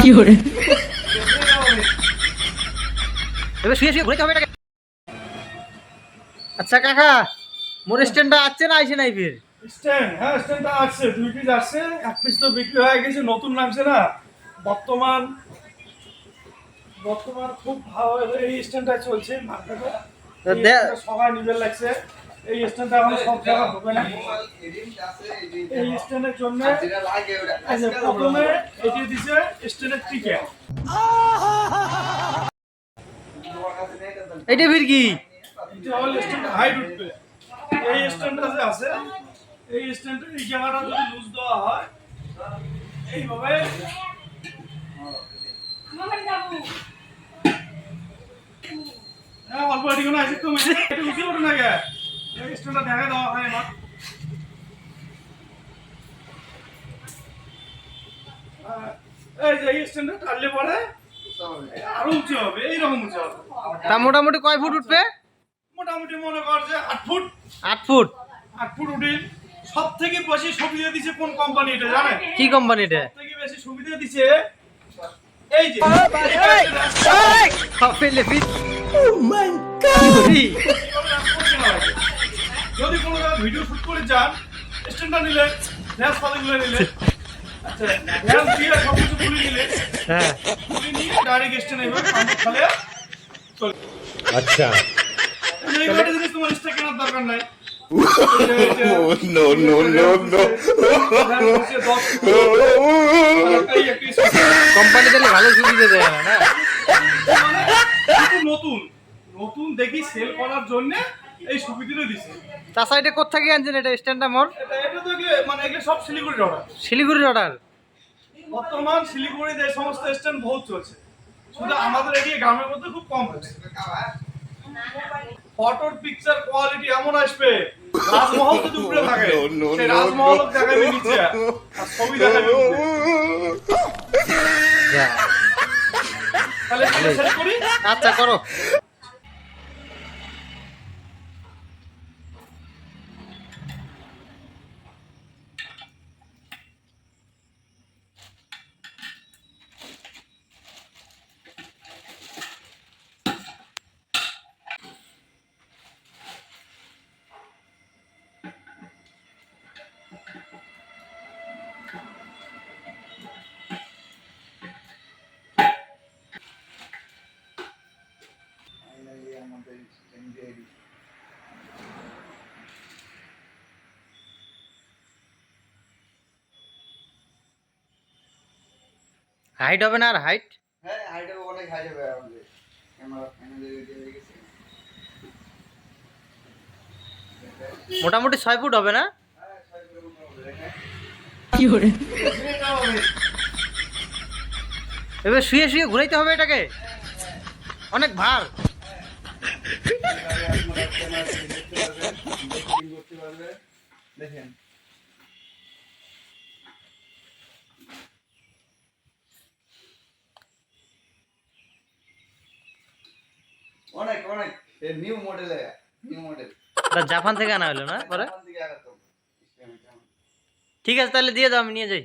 কি করে এবার শুয়ে শুয়ে ঘুরাইতে হবে এটাকে। আচ্ছা কাকা, মোর স্ট্যান্ডটা আসছে না আইছে নাই ফির? স্ট্যান্ড, হ্যাঁ স্ট্যান্ডটা আসছে, 2 পিস আসছে, 1 পিস তো বিক্রি হয়ে গেছে, নতুন নামছে না বর্তমান। বর্তমান খুব ভালো এই স্ট্যান্ডটা চলছে মার্কেটে। এই স্ট্যান্ডটা সবাই নিবে লাগছে। এই স্ট্যান্ডটা এখন সব জায়গা ঢোকে না। এই স্ট্যান্ডের জন্য এই যে প্রথমে এটি দিছে স্ট্যান্ডের টিকে। এইটা ফির কি? এটা হল স্ট্যান্ড হাইট উঠবে। এই স্ট্যান্ডটা যে আছে, এই স্ট্যান্ডের এই জায়গাটা যদি লুজ দেওয়া হয় এইভাবে, হ্যাঁ অল্প এটি কোনো আছে তুমি এটা উঠে ওঠে না গে। এই স্ট্যান্ডটা দেখা দেওয়া হয় না। এই যে এই স্ট্যান্ডটা টানলে পরে আরো উঁচু হবে, এইরকম উঁচু হবে। তা মোটামুটি কয় ফুট উঠবে? মোটামুটি মনে কর যে 8 ফুট। 8 ফুট? 8 ফুট উঠে সব থেকে বেশি সুবিধা দিছে কোন কোম্পানি এটা জানেন? কি কোম্পানি এটা? সব থেকে বেশি সুবিধা দিছে এই যে ফেলে ফির। ও মাই গড! যদি কোনো ভিডিও শুট করে যান, স্ট্যান্ডটা নিলে, গ্যাস পাতিগুলো নিলে, আচ্ছা গ্যাস দিয়ে সব কিছু খুলে নিলে, হ্যাঁ খুলে নিয়ে ডাইরেক্ট স্ট্যান্ডে এভাবে ফেলে চলে। अच्छा এই কয়টা জিনিস তোমার স্টে কেনার দরকার নাই। no no no no company তাহলে ভালো সুবিধা দেয় না না? নতুন নতুন দেখি সেল করার জন্য এই সুবিধাটা দিছে। চাচা এটা কোথা থেকে আনছেন এটা স্ট্যান্ডটা মোর? এটা তো মানে এগুলো সব শিলিগুড়ির অর্ডার। শিলিগুড়ির অর্ডার? বর্তমান শিলিগুড়িতে এই সমস্ত স্ট্যান্ড বহুত চলছে, শুধু আমাদের এদিকে গ্রামের মধ্যে খুব কম হচ্ছে। ফটোর পিকচার কোয়ালিটি এমন আসবে, রাজমহল যদি উপরে থাকে সেই রাজমহল দেখাবে নিচে আর ছবি দেখাবে উপরে। তাহলে এটা শেষ করি। আচ্ছা করো। হাইট হবে না আর হাইট? হ্যাঁ হাইট হবে, অনেক হাইট হবে আমাদের ক্যামেরা ফাইনালি রেডি হয়ে গেছে। মোটামুটি 6 ফুট হবে না? হ্যাঁ 6 ফুটের মতো হবে দেখেন। কি করে এটা হবে। এবার শুয়ে শুয়ে ঘুরাইতে হবে এটাকে? অনেক ভার। আপনারা ক্যামেরা থেকে দেখতে পারবেন, দেখতে করতে পারবেন। দেখেন অনেক অনেক নিউ মডেলে, নিউ মডেল এটা জাপান থেকে আনা হলো না পরে? জাপান থেকে আগাতো। ঠিক আছে তাহলে দিয়ে দাও, আমি নিয়ে যাই।